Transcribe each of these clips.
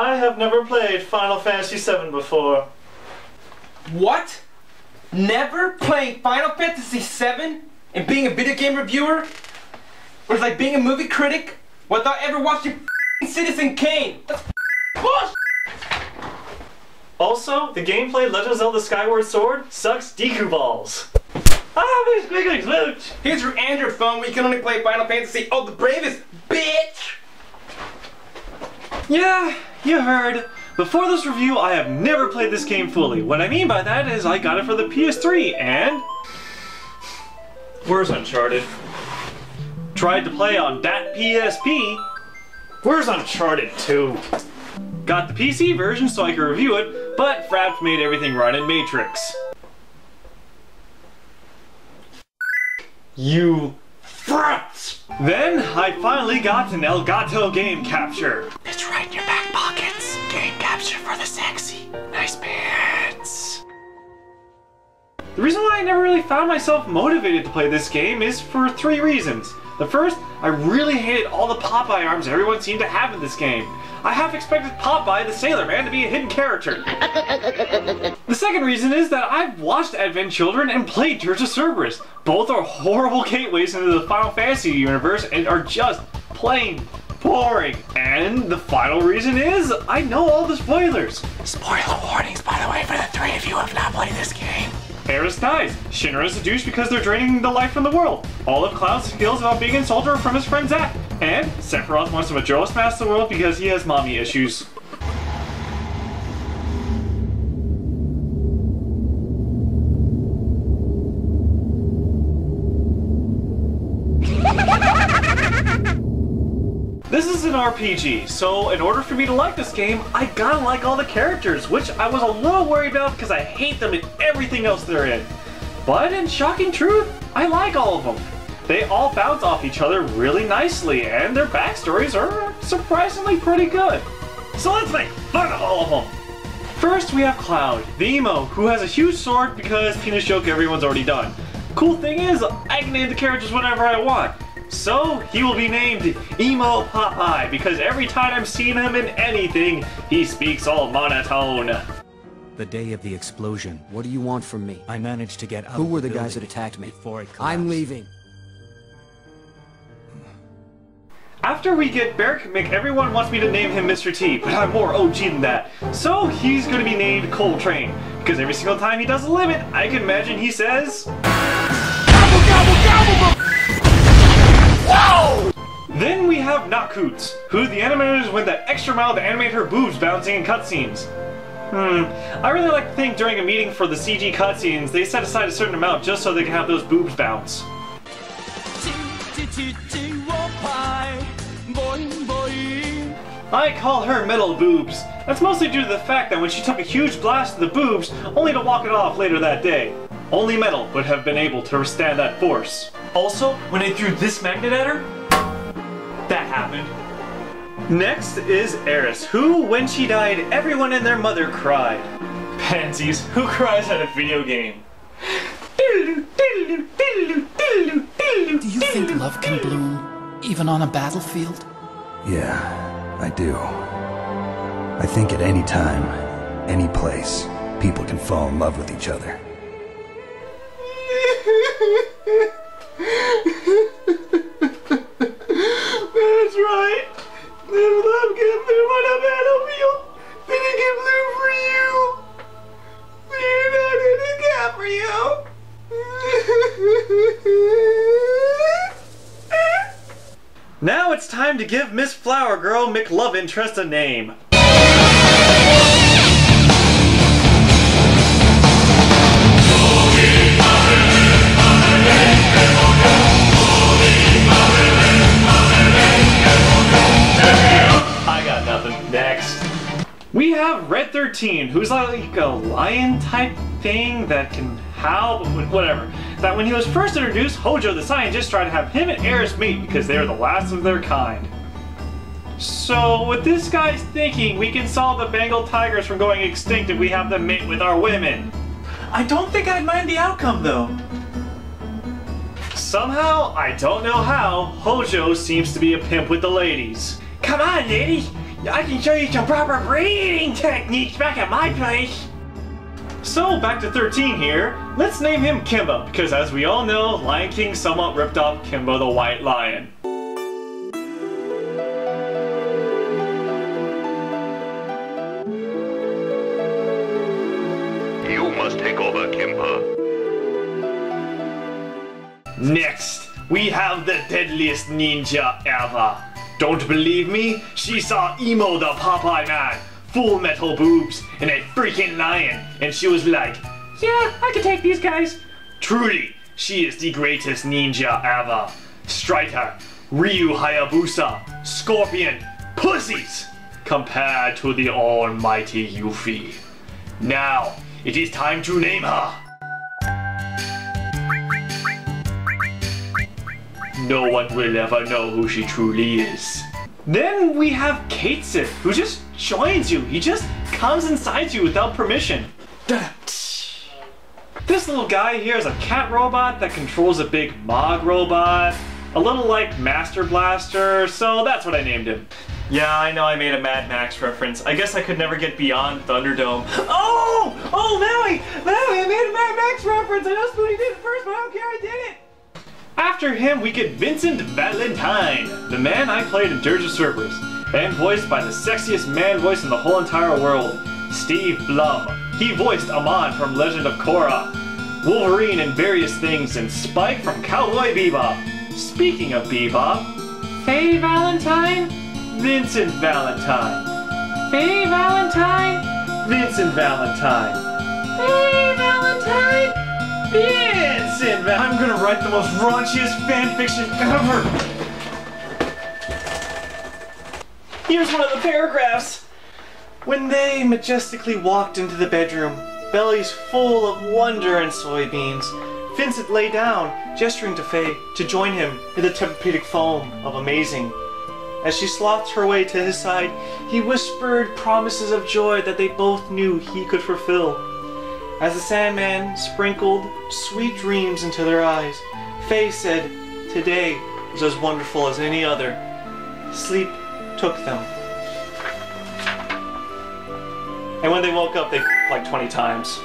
I have never played Final Fantasy VII before. What? Never playing Final Fantasy VII and being a video game reviewer? Was like being a movie critic without ever watching Citizen Kane? That's bullshit! Also, the gameplay Legend of Zelda Skyward Sword sucks Deku balls. Ah, big smooch! Here's your Android phone where you can only play Final Fantasy. Oh, the bravest bitch! Yeah, you heard. Before this review, I have never played this game fully. What I mean by that is I got it for the PS3 and... Where's Uncharted? Tried to play on that PSP. Where's Uncharted 2? Got the PC version so I could review it, but Fraps made everything run in Matrix. You Fraps! Then I finally got an Elgato game capture. It's right in your back pockets. Game capture for the sexy. Nice pants. The reason why I never really found myself motivated to play this game is for 3 reasons. The first, I really hated all the Popeye arms everyone seemed to have in this game. I half expected Popeye the Sailor Man to be a hidden character. The second reason is that I've watched Advent Children and played Dirge of Cerberus. Both are horrible gateways into the Final Fantasy universe and are just plain boring. And the final reason is, I know all the spoilers. Spoiler warnings, by the way, for the 3 of you who have not played this game. Aerith dies. Shinra is a douche because they're draining the life from the world. All of Cloud's skills about being a soldier from his friend Zack. And Sephiroth wants to Majora's Mask the world because he has mommy issues. This is an RPG, so in order for me to like this game, I gotta like all the characters, which I was a little worried about because I hate them in everything else they're in. But in shocking truth, I like all of them. They all bounce off each other really nicely, and their backstories are surprisingly pretty good. So let's make fun of all of them! First we have Cloud, the emo, who has a huge sword because penis joke everyone's already done. Cool thing is, I can name the characters whatever I want. So, he will be named Emo Popeye because every time I'm seeing him in anything, he speaks all monotone. The day of the explosion. What do you want from me? I managed to get out. Who of were the building guys that attacked me? before it collapsed. I'm leaving. After we get Berk, everyone wants me to name him Mr. T, but I'm more OG than that. So, he's going to be named Coltrane because every single time he does a limit, I can imagine he says... Gobble, gobble, gobble! Whoa! Then we have Nakutz, who the animators went that extra mile to animate her boobs bouncing in cutscenes. I really like to think during a meeting for the CG cutscenes, they set aside a certain amount just so they can have those boobs bounce. I call her metal boobs. That's mostly due to the fact that when she took a huge blast to the boobs, only to walk it off later that day. Only metal would have been able to withstand that force. Also, when they threw this magnet at her, that happened. Next is Aerith, who, when she died, everyone and their mother cried. Pansies, who cries at a video game? Do you think love can bloom, even on a battlefield? Yeah, I do. I think at any time, any place, people can fall in love with each other. That's right. If love can bloom on a battlefield, then it can bloom for you. Leonardo DiCaprio. Now it's time to give Miss Flower Girl McLove-Interest a name. I got nothing. Next. We have Red 13, who's like a lion type thing that can howl, but whatever. That when he was first introduced, Hojo the scientist tried to have him and Aerith mate because they are the last of their kind. So with this guy's thinking, we can solve the Bengal tigers from going extinct if we have them mate with our women. I don't think I'd mind the outcome though. Somehow, I don't know how, Hojo seems to be a pimp with the ladies. Come on, lady! I can show you some proper breeding techniques back at my place. So back to 13 here, let's name him Kimba, because as we all know, Lion King somewhat ripped off Kimba the White Lion. You must take over, Kimba. Next, we have the deadliest ninja ever. Don't believe me? She saw Emo the Popeye Man, full metal boobs, and a freaking lion, and she was like, yeah, I can take these guys. Truly, she is the greatest ninja ever. Striker, Ryu Hayabusa, Scorpion, pussies, compared to the almighty Yuffie. Now, it is time to name her. No one will ever know who she truly is. Then we have Katesif, who just joins you. He just comes inside you without permission. This little guy here is a cat robot that controls a big Mog robot. A little like Master Blaster, so that's what I named him. Yeah, I know I made a Mad Max reference. I guess I could never get beyond Thunderdome. Oh, Maui, I made a Mad Max reference. I know Spoonie did it first, but I don't care, I did it. After him, we get Vincent Valentine, the man I played in Dirge of Cerberus, and voiced by the sexiest man voice in the whole entire world, Steve Blum. He voiced Amon from Legend of Korra, Wolverine in various things, and Spike from Cowboy Bebop. Speaking of Bebop, Faye Valentine, Vincent Valentine. Faye Valentine, Vincent Valentine. Faye Valentine, Vincent Valentine. I'm gonna write the most raunchiest fanfiction ever. Here's one of the paragraphs. When they majestically walked into the bedroom, bellies full of wonder and soybeans, Vincent lay down, gesturing to Faye to join him in the Tempur-Pedic foam of amazing. As she slothed her way to his side, he whispered promises of joy that they both knew he could fulfill. As the Sandman sprinkled sweet dreams into their eyes, Faye said, "Today was as wonderful as any other." Sleep took them. And when they woke up, they like 20 times.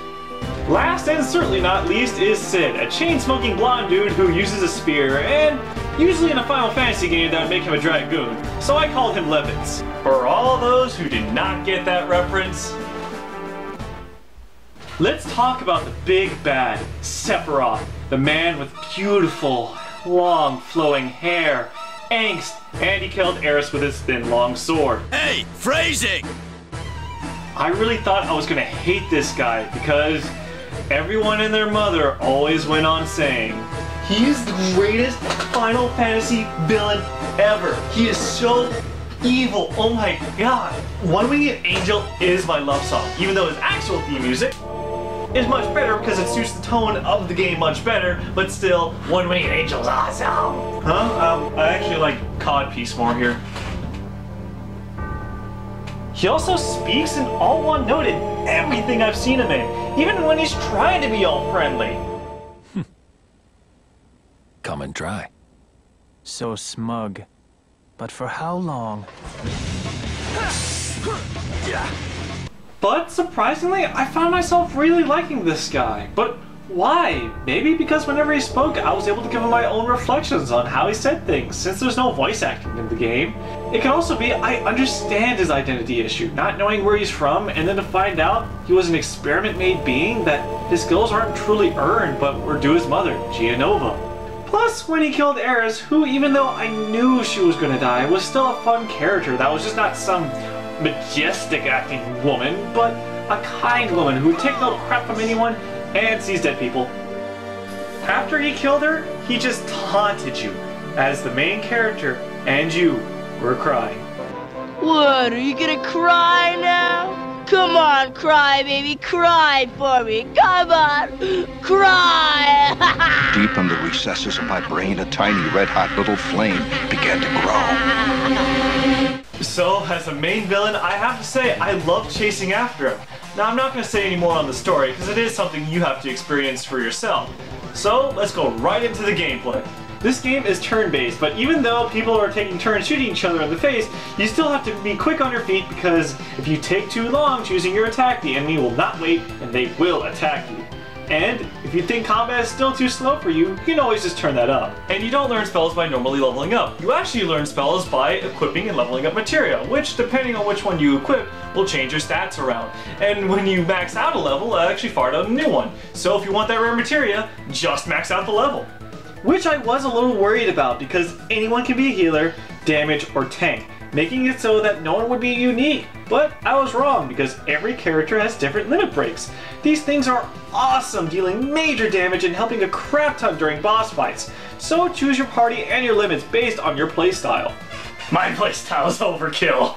Last and certainly not least is Sid, a chain-smoking blonde dude who uses a spear, and usually in a Final Fantasy game that would make him a dragoon, so I called him Levitz. For all those who did not get that reference, let's talk about the big bad, Sephiroth, the man with beautiful, long, flowing hair, angst, and he killed Eris with his thin, long sword. Hey, phrasing! I really thought I was gonna hate this guy because everyone and their mother always went on saying, he is the greatest Final Fantasy villain ever. He is so evil, oh my god. One Winged Angel is my love song, even though his actual theme music is much better because it suits the tone of the game much better, but still, One Winged Angel's awesome. I actually like Codpiece more here. He also speaks in all one note in everything I've seen him in, even when he's trying to be all friendly. Come and try. So smug. But for how long? But surprisingly, I found myself really liking this guy. But why? Maybe because whenever he spoke, I was able to give him my own reflections on how he said things, since there's no voice acting in the game. It can also be I understand his identity issue, not knowing where he's from, and then to find out he was an experiment-made being, that his skills aren't truly earned, but were due his mother, Gianova. Plus, when he killed Eris, who, even though I knew she was gonna die, was still a fun character that was just not some majestic acting woman, but a kind woman who would take no crap from anyone and sees dead people. After he killed her, he just taunted you as the main character, and you were crying. What, are you gonna cry now? Come on, cry, baby, cry for me. Come on, cry! Deep in the recesses of my brain, a tiny red-hot little flame began to grow. So, as a main villain, I have to say I love chasing after him. Now, I'm not going to say any more on the story, because it is something you have to experience for yourself. So, let's go right into the gameplay. This game is turn-based, but even though people are taking turns shooting each other in the face, you still have to be quick on your feet because if you take too long choosing your attack, the enemy will not wait and they will attack you. And if you think combat is still too slow for you, you can always just turn that up. And you don't learn spells by normally leveling up. You actually learn spells by equipping and leveling up materia, which depending on which one you equip, will change your stats around. And when you max out a level, it actually fires out a new one. So if you want that rare materia, just max out the level. Which I was a little worried about because anyone can be a healer, damage, or tank, making it so that no one would be unique. But I was wrong because every character has different limit breaks. These things are awesome, dealing major damage and helping a crap ton during boss fights. So choose your party and your limits based on your playstyle. My playstyle is overkill.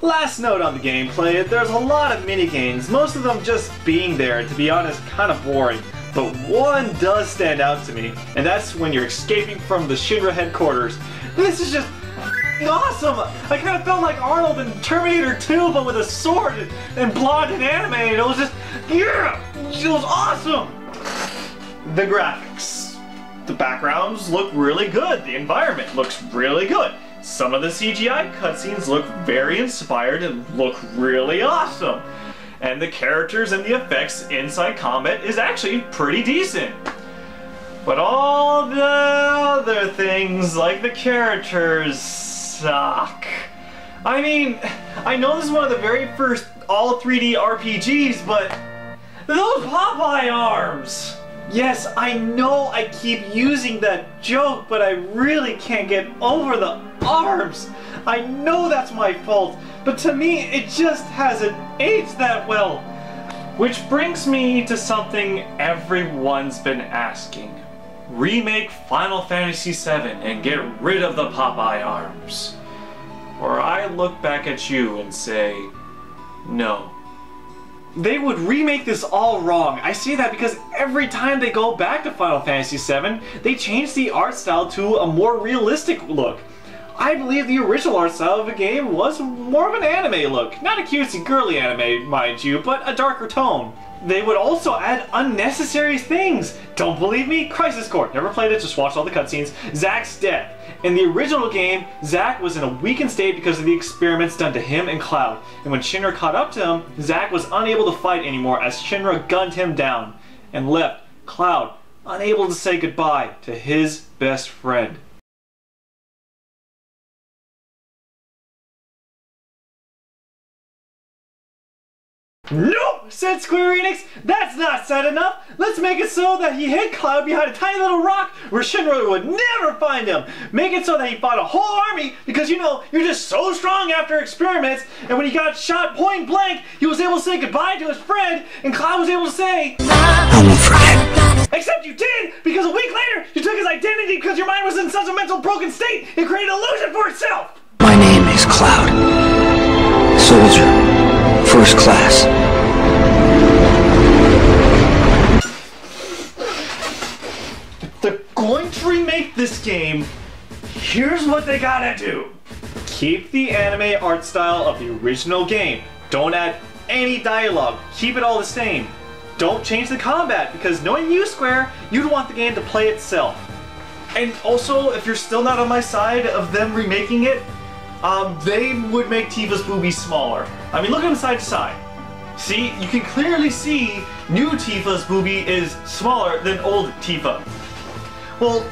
Last note on the gameplay, there's a lot of minigames, most of them just being there, to be honest, kind of boring. But one does stand out to me, and that's when you're escaping from the Shinra headquarters. This is just awesome! I kind of felt like Arnold in Terminator 2, but with a sword and blonde and anime, and it was just, yeah! It was awesome! The graphics. The backgrounds look really good, the environment looks really good. Some of the CGI cutscenes look very inspired and look really awesome. And the characters and the effects inside combat is actually pretty decent. But all the other things, like the characters, suck. I mean, I know this is one of the very first all 3D RPGs, but those Popeye arms! Yes, I know I keep using that joke, but I really can't get over the arms. I know that's my fault, but to me it just hasn't aged that well. Which brings me to something everyone's been asking. Remake Final Fantasy VII and get rid of the Popeye arms. Or I look back at you and say, no. They would remake this all wrong. I say that because every time they go back to Final Fantasy VII, they change the art style to a more realistic look. I believe the original art style of the game was more of an anime look. Not a cutesy girly anime, mind you, but a darker tone. They would also add unnecessary things. Don't believe me? Crisis Core. Never played it, just watched all the cutscenes. Zack's death. In the original game, Zack was in a weakened state because of the experiments done to him and Cloud. And when Shinra caught up to him, Zack was unable to fight anymore as Shinra gunned him down and left Cloud unable to say goodbye to his best friend. Nope! Said Square Enix, that's not sad enough! Let's make it so that he hid Cloud behind a tiny little rock where Shinra would never find him! Make it so that he fought a whole army because, you know, you're just so strong after experiments, and when he got shot point blank, he was able to say goodbye to his friend, and Cloud was able to say, I won't forget. except you did! Because a week later, you took his identity because your mind was in such a mental broken state, it created an illusion for itself! My name is Cloud. Soldier. First class. If they're going to remake this game, here's what they gotta do. Keep the anime art style of the original game. Don't add any dialogue. Keep it all the same. Don't change the combat, because knowing you, Square, you'd want the game to play itself. And also, if you're still not on my side of them remaking it, they would make Tifa's boobies smaller. I mean, look at them side to side. See, you can clearly see new Tifa's boobie is smaller than old Tifa. Well,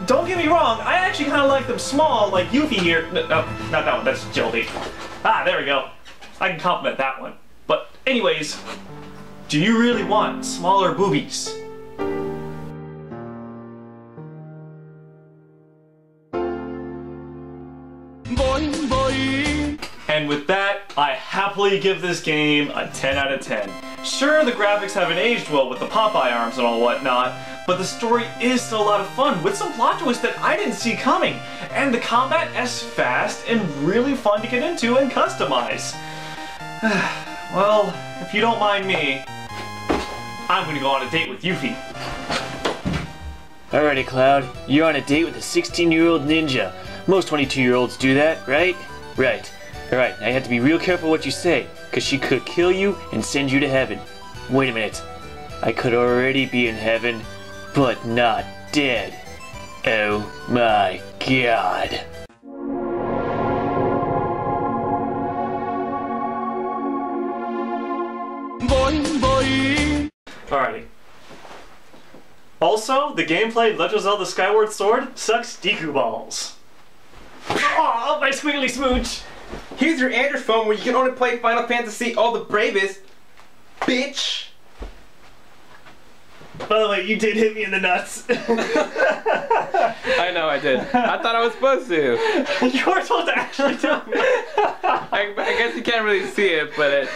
don't get me wrong, I actually kind of like them small, like Yuffie here. No, not that one, that's Jildy. Ah, there we go. I can compliment that one. But anyways, do you really want smaller boobies? And with that, I happily give this game a 10 out of 10. Sure, the graphics haven't aged well with the Popeye arms and all whatnot, but the story is still a lot of fun with some plot twists that I didn't see coming. And the combat is fast and really fun to get into and customize. Well, if you don't mind me, I'm gonna go on a date with Yuffie. Alrighty, Cloud. You're on a date with a 16-year-old ninja. Most 22-year-olds do that, right? Right. Alright, now you have to be real careful what you say, because she could kill you and send you to heaven. Wait a minute. I could already be in heaven, but not dead. Oh my god. Alrighty. Also, the gameplay in Legend of Zelda Skyward Sword sucks Deku balls. Aw, my squiggly smooch! Here's your Android phone where you can only play Final Fantasy all the bravest, bitch! By the way, you did hit me in the nuts. I know I did. I thought I was supposed to. You were supposed to actually tell me. I guess you can't really see it, but